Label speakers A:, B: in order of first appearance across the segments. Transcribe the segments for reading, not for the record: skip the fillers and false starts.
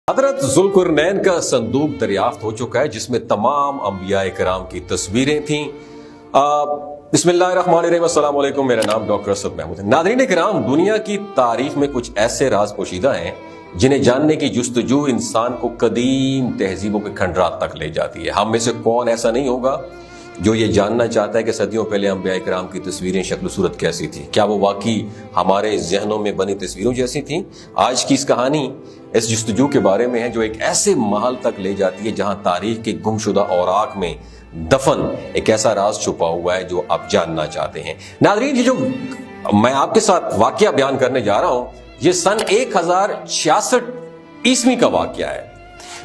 A: حضرت ذوالقرنین کا صندوق دریافت ہو چکا ہے جس میں تمام انبیاء کرام کی تصویریں تھیں۔ بسم اللہ الرحمن الرحیم، السلام علیکم، میرا نام ڈاکٹر اسد محمود ہے۔ ناظرین کرام، دنیا کی تاریخ میں کچھ ایسے راز پوشیدہ ہیں جنہیں جاننے کی جستجو انسان کو قدیم تہذیبوں کے کھنڈرات تک لے جاتی ہے۔ ہم میں سے کون ایسا نہیں ہوگا جو یہ جاننا چاہتا ہے کہ صدیوں پہلے انبیاء کرام کی تصویریں شکل و صورت کیسی تھی؟ کیا وہ واقعی ہمارے ذہنوں میں بنی تصویروں جیسی تھیں؟ آج کی اس کہانی اس جستجو کے بارے میں ہے جو ایک ایسے محل تک لے جاتی ہے جہاں تاریخ کے گمشدہ اوراق میں دفن ایک ایسا راز چھپا ہوا ہے جو آپ جاننا چاہتے ہیں۔ ناظرین، یہ جو میں آپ کے ساتھ واقعہ بیان کرنے جا رہا ہوں یہ سن 1066 عیسوی کا واقعہ ہے،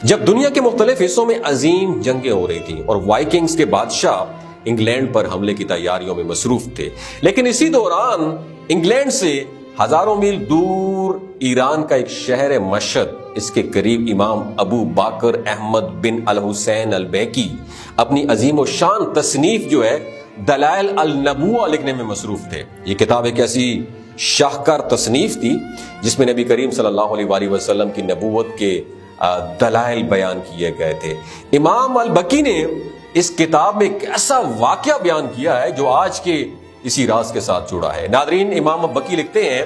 A: جب دنیا کے مختلف حصوں میں عظیم جنگیں ہو رہی تھیں اور وائکنگز کے بادشاہ انگلینڈ پر حملے کی تیاریوں میں مصروف تھے۔ لیکن اسی دوران انگلینڈ سے ہزاروں میل دور ایران کا ایک شہر مشہد، اس کے قریب امام ابو باکر احمد بن الحسین البیکی اپنی عظیم و شان تصنیف جو ہے دلائل النبوہ لکھنے میں مصروف تھے۔ یہ کتاب ایک ایسی شاہکار تصنیف تھی جس میں نبی کریم صلی اللہ علیہ وآلہ وسلم کی نبوت کے دلائل بیان کیے گئے تھے۔ امام البکی نے اس کتاب میں ایک ایسا واقعہ بیان کیا ہے جو آج کے اسی راز کے ساتھ جڑا ہے۔ ناظرین، امام البکی لکھتے ہیں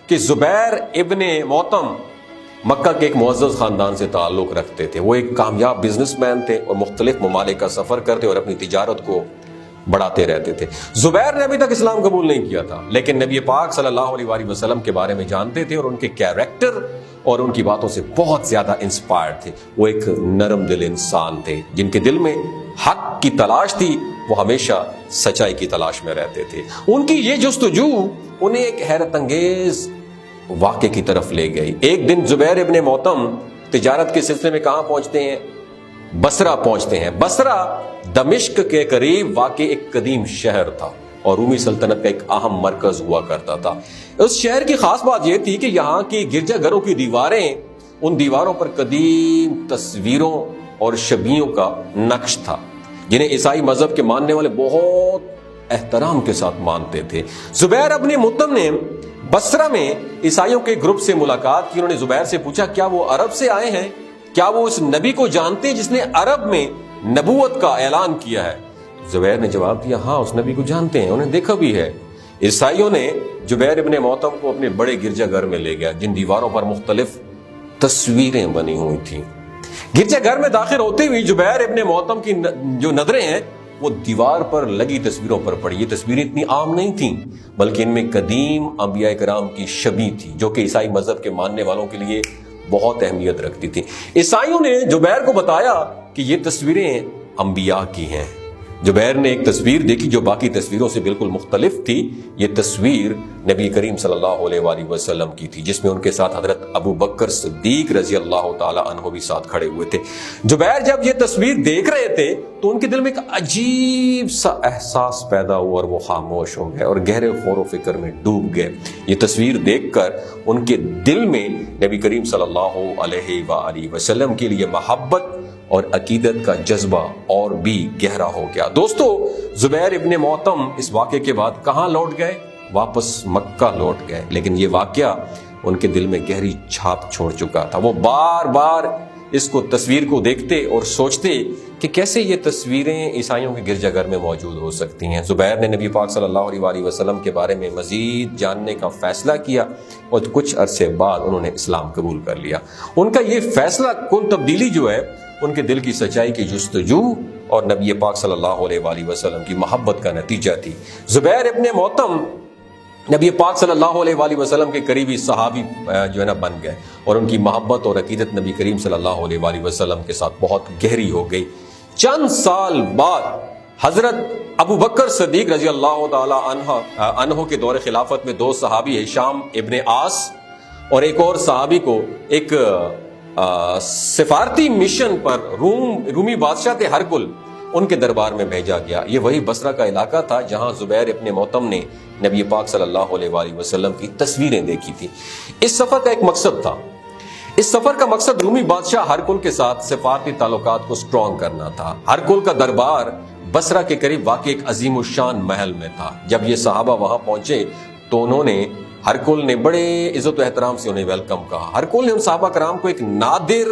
A: کہ زبیر ابن موتم مکہ کے ایک معزز خاندان سے تعلق رکھتے تھے۔ وہ ایک کامیاب بزنس مین تھے اور مختلف ممالک کا سفر کرتے اور اپنی تجارت کو بڑھاتے رہتے تھے۔ زبیر نے ابھی تک اسلام قبول نہیں کیا تھا، لیکن نبی پاک صلی اللہ علیہ وآلہ وسلم کے بارے میں جانتے تھے اور ان کے کیریکٹر اور ان کی باتوں سے بہت زیادہ انسپائرڈ تھے۔ وہ ایک نرم دل انسان تھے جن کے دل میں حق کی تلاش تھی، وہ ہمیشہ سچائی کی تلاش میں رہتے تھے۔ ان کی یہ جستجو انہیں ایک حیرت انگیز واقعے کی طرف لے گئی۔ ایک دن زبیر ابن موتم تجارت کے سلسلے میں کہاں پہنچتے ہیں؟ بصرہ پہنچتے ہیں۔ بصرہ دمشق کے قریب واقع ایک قدیم شہر تھا اور رومی سلطنت کا ایک اہم مرکز ہوا کرتا تھا۔ اس شہر کی خاص بات یہ تھی کہ یہاں کی گرجا گھروں کی دیواریں، ان دیواروں پر قدیم تصویروں اور شبیوں کا نقش تھا جنہیں عیسائی مذہب کے ماننے والے بہت احترام کے ساتھ مانتے تھے۔ زبیر ابن موتم نے بصرہ میں عیسائیوں کے گروپ سے ملاقات کی۔ انہوں نے زبیر سے پوچھا کیا وہ عرب سے آئے ہیں؟ کیا وہ اس نبی کو جانتے ہیں جس نے عرب میں نبوت کا اعلان کیا ہے؟ زبیر نے جواب دیا، ہاں، اس نبی کو جانتے ہیں، انہیں دیکھا بھی ہے۔ عیسائیوں نے زبیر ابن موتم کو اپنے بڑے گرجا گھر میں لے گیا جن دیواروں پر مختلف تصویریں بنی ہوئی تھیں۔ گرجا گھر میں داخل ہوتے ہوئی زبیر ابن موتم کی جو نظریں ہیں وہ دیوار پر لگی تصویروں پر پڑی۔ یہ تصویریں اتنی عام نہیں تھیں بلکہ ان میں قدیم انبیاء کرام کی شبیہ تھی جو کہ عیسائی مذہب کے ماننے والوں کے لیے بہت اہمیت رکھتی تھی۔ عیسائیوں نے زبیر کو بتایا کہ یہ تصویریں انبیاء کی ہیں۔ زبیر نے ایک تصویر دیکھی جو باقی تصویروں سے بالکل مختلف تھی۔ یہ تصویر نبی کریم صلی اللہ علیہ وآلہ وسلم کی تھی جس میں ان کے ساتھ حضرت ابو بکر صدیق رضی اللہ تعالی عنہ بھی ساتھ کھڑے ہوئے تھے۔ زبیر جب یہ تصویر دیکھ رہے تھے تو ان کے دل میں ایک عجیب سا احساس پیدا ہوا اور وہ خاموش ہو گئے اور گہرے غور و فکر میں ڈوب گئے۔ یہ تصویر دیکھ کر ان کے دل میں نبی کریم صلی اللہ علیہ وآلہ وسلم کے لیے محبت اور عقیدت کا جذبہ اور بھی گہرا ہو گیا۔ دوستو، زبیر ابن موتم اس واقعے کے بعد کہاں لوٹ گئے؟ واپس مکہ لوٹ گئے، لیکن یہ واقعہ ان کے دل میں گہری چھاپ چھوڑ چکا تھا۔ وہ بار بار اس کو تصویر کو دیکھتے اور سوچتے کہ کیسے یہ تصویریں عیسائیوں کے گرجا گھر میں موجود ہو سکتی ہیں۔ زبیر نے نبی پاک صلی اللہ علیہ وآلہ وسلم کے بارے میں مزید جاننے کا فیصلہ کیا اور کچھ عرصے بعد انہوں نے اسلام قبول کر لیا۔ ان کا یہ فیصلہ کن تبدیلی جو ہے ان کے دل کی سچائی کی جستجو اور نبی پاک صلی اللہ علیہ وآلہ وسلم کی محبت کا نتیجہ تھی۔ زبیر ابن موتم نبی پاک صلی اللہ علیہ وآلہ وسلم کے قریبی صحابی جو ہے نا بن گئے اور ان کی محبت اور عقیدت نبی کریم صلی اللہ علیہ وآلہ وسلم کے ساتھ بہت گہری ہو گئی۔ چند سال بعد حضرت ابو بکر صدیق رضی اللہ تعالی عنہ کے دور خلافت میں دو صحابی ہشام ابن عاص اور ایک اور صحابی کو ایک سفارتی مشن پر رومی بادشاہ تھے ہرقل، ان کے دربار میں بھیجا گیا۔ یہ وہی بصرہ کا علاقہ تھا جہاں زبیر ابن موتم نے نبی پاک صلی اللہ علیہ وآلہ وسلم کی تصویریں دیکھی تھی۔ اس سفر کا ایک مقصد تھا۔ اس سفر کا مقصد رومی بادشاہ ہرقل کے ساتھ سفارتی تعلقات کو سٹرونگ کرنا تھا۔ ہرقل کا دربار بصرہ کے قریب واقع ایک عظیم الشان محل میں تھا۔ جب یہ صحابہ وہاں پہنچے تو انہوں نے ہرکل نے بڑے عزت و احترام سے انہیں ویلکم کہا. ہرکل نے ان صحابہ کرام کو ایک نادر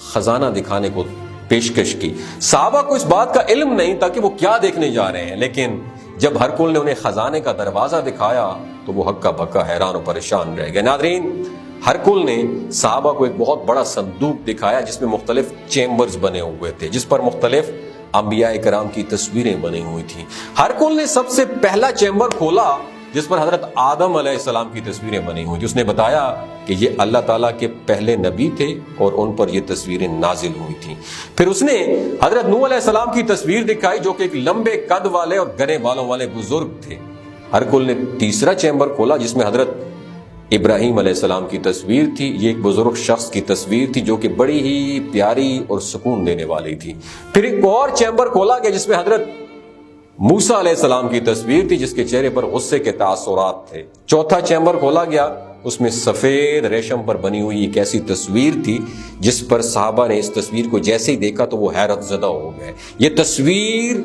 A: خزانہ دکھانے کو پیشکش کی. صحابہ کو اس بات کا علم نہیں تھا کہ وہ کیا دیکھنے جا رہے ہیں، لیکن جب ہرکل نے انہیں خزانے کا دروازہ دکھایا تو وہ ہکا بکا حیران و پریشان رہ گئے. ناظرین، ہرکل نے صحابہ کو ایک بہت بڑا صندوق دکھایا جس میں مختلف چیمبرز بنے ہوئے تھے، جس پر مختلف انبیاء کرام کی تصویریں بنی ہوئی تھیں. ہرکل نے سب سے پہلا چیمبر کھولا جس پر حضرت آدم علیہ السلام کی تصویریں بنی ہوئی تھیں. اس نے بتایا کہ یہ اللہ تعالیٰ کے پہلے نبی تھے اور ان پر یہ تصویریں نازل ہوئی تھیں. پھر اس نے حضرت نوح علیہ السلام کی تصویر دکھائی جو کہ ایک لمبے قد والے اور گھنے بالوں والے بزرگ تھے. ہرکل نے تیسرا چیمبر کھولا جس میں حضرت ابراہیم علیہ السلام کی تصویر تھی. یہ ایک بزرگ شخص کی تصویر تھی جو کہ بڑی ہی پیاری اور سکون دینے والی تھی. پھر ایک اور چیمبر کھولا گیا جس میں حضرت موسیٰ علیہ السلام کی تصویر تھی جس کے چہرے پر غصے کے تاثرات تھے. چوتھا چیمبر کھولا گیا، اس میں سفید ریشم پر بنی ہوئی ایک ایسی تصویر تھی جس پر صحابہ نے اس تصویر کو جیسے ہی دیکھا تو وہ حیرت زدہ ہو گئے. یہ تصویر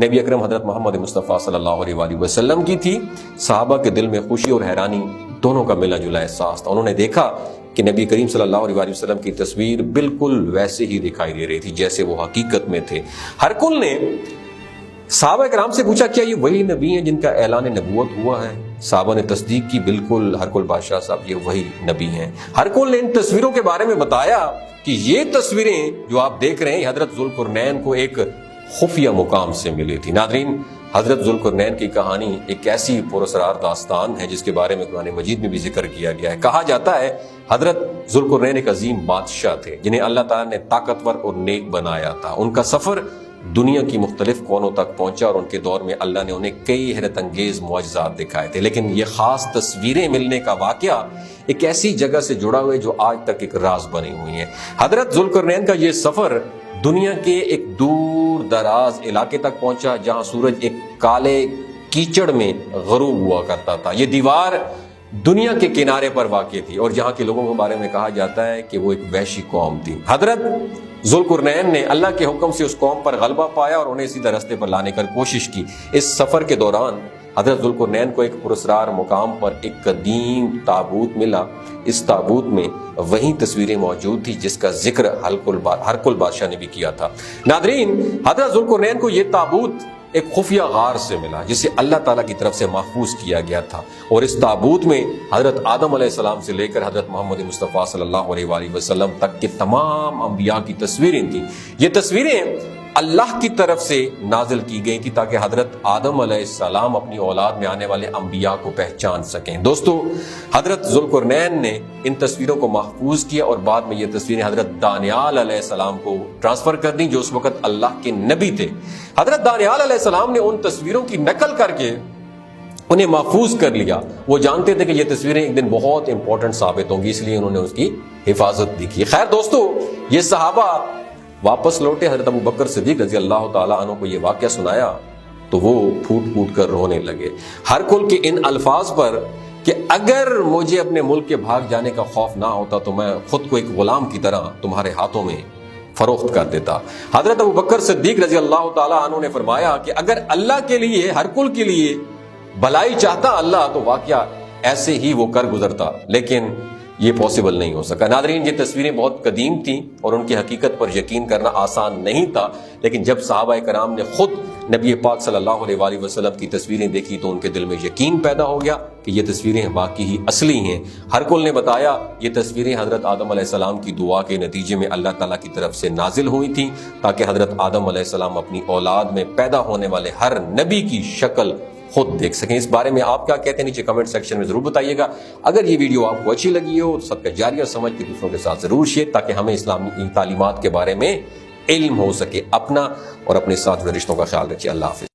A: نبی اکرم حضرت محمد مصطفیٰ صلی اللہ علیہ وآلہ وسلم کی تھی. صحابہ کے دل میں خوشی اور حیرانی دونوں کا ملا جلا احساس تھا. انہوں نے دیکھا کہ نبی کریم صلی اللہ علیہ وآلہ وسلم کی تصویر بالکل ویسے ہی دکھائی دے رہی تھی جیسے وہ حقیقت میں تھے. ہرکل نے صحابہ کرام سے پوچھا کیا یہ وہی نبی ہیں جن کا اعلان نبوت ہوا ہے؟ صحابہ نے تصدیق کی، بالکل ہرکل بادشاہ صاحب یہ وہی نبی ہیں. ہرکل نے ان تصویروں کے بارے میں بتایا کہ یہ تصویریں جو آپ دیکھ رہے ہیں حضرت ذوالقرنین کو ایک خفیہ مقام سے ملی تھی. ناظرین، حضرت ذوالقرنین کی کہانی ایک ایسی پراسرار داستان ہے جس کے بارے میں قرآن مجید میں بھی ذکر کیا گیا ہے. کہا جاتا ہے حضرت ذوالقرنین ایک عظیم بادشاہ تھے جنہیں اللہ تعالیٰ نے طاقتور اور نیک بنایا تھا. ان کا سفر دنیا کی مختلف کونوں تک پہنچا اور ان کے دور میں اللہ نے انہیں کئی حیرت انگیز معجزات دکھائے تھے. لیکن یہ خاص تصویریں ملنے کا واقعہ ایک ایسی جگہ سے جڑا ہوا ہے جو آج تک ایک راز بنی ہوئی ہے. حضرت ذوالقرنین کا یہ سفر دنیا کے ایک دور دراز علاقے تک پہنچا جہاں سورج ایک کالے کیچڑ میں غروب ہوا کرتا تھا. یہ دیوار دنیا کے کنارے پر واقع تھی اور جہاں کے لوگوں کے بارے میں کہا جاتا ہے کہ وہ ایک وحشی قوم تھی. حضرت ذوالقرنین نے اللہ کے حکم سے اس قوم پر غلبہ پایا اور انہیں سیدھے راستے پر لانے کی کوشش کی. اس سفر کے دوران حضرت ذوالقرنین کو ایک پراسرار مقام پر ایک قدیم تابوت ملا. اس تابوت میں وہی تصویریں موجود تھی جس کا ذکر ہرکل بادشاہ نے بھی کیا تھا. ناظرین، حضرت ذوالقرنین کو یہ تابوت ایک خفیہ غار سے ملا جسے اللہ تعالیٰ کی طرف سے محفوظ کیا گیا تھا اور اس تابوت میں حضرت آدم علیہ السلام سے لے کر حضرت محمد مصطفیٰ صلی اللہ علیہ وآلہ وسلم تک کے تمام انبیاء کی تصویریں تھیں. یہ تصویریں اللہ کی طرف سے نازل کی گئی تھی تاکہ حضرت آدم علیہ السلام اپنی اولاد میں آنے والے انبیاء کو پہچان سکیں. دوستو، حضرت ذوالقرنین نے ان تصویروں کو محفوظ کیا اور بعد میں یہ تصویریں حضرت دانیال علیہ السلام کو ٹرانسفر کر دیں جو اس وقت اللہ کے نبی تھے. حضرت دانیال علیہ السلام نے ان تصویروں کی نقل کر کے انہیں محفوظ کر لیا. وہ جانتے تھے کہ یہ تصویریں ایک دن بہت امپورٹنٹ ثابت ہوں گی، اس لیے انہوں نے اس کی حفاظت بھی کی. خیر دوستو، یہ صحابہ واپس لوٹے. حضرت ابوبکر صدیق رضی اللہ تعالیٰ عنہ کو یہ واقعہ سنایا تو وہ پھوٹ پھوٹ کر رونے لگے. ہرکل کے ان الفاظ پر کہ اگر مجھے اپنے ملک کے بھاگ جانے کا خوف نہ ہوتا تو میں خود کو ایک غلام کی طرح تمہارے ہاتھوں میں فروخت کر دیتا. حضرت ابوبکر صدیق رضی اللہ تعالیٰ عنہ نے فرمایا کہ اگر اللہ کے لیے، ہرکل کے لیے بھلائی چاہتا اللہ تو واقعہ ایسے ہی وہ کر گزرتا، لیکن یہ پاسبل نہیں ہو سکا. ناظرین، یہ تصویریں بہت قدیم تھیں اور ان کی حقیقت پر یقین کرنا آسان نہیں تھا، لیکن جب صحابہ کرام نے خود نبی پاک صلی اللہ علیہ وآلہ وسلم کی تصویریں دیکھی تو ان کے دل میں یقین پیدا ہو گیا کہ یہ تصویریں واقعی ہی اصلی ہیں. ہرکل نے بتایا یہ تصویریں حضرت آدم علیہ السلام کی دعا کے نتیجے میں اللہ تعالیٰ کی طرف سے نازل ہوئی تھیں تاکہ حضرت آدم علیہ السلام اپنی اولاد میں پیدا ہونے والے ہر نبی کی شکل خود دیکھ سکیں. اس بارے میں آپ کیا کہتے ہیں نیچے کمنٹ سیکشن میں ضرور بتائیے گا. اگر یہ ویڈیو آپ کو اچھی لگی ہو تو صدقہ جاریہ سمجھ کے دوسروں کے ساتھ ضرور شیئر تاکہ ہمیں اسلامی تعلیمات کے بارے میں علم ہو سکے. اپنا اور اپنے ساتھ رشتوں کا خیال رکھیے. اللہ حافظ.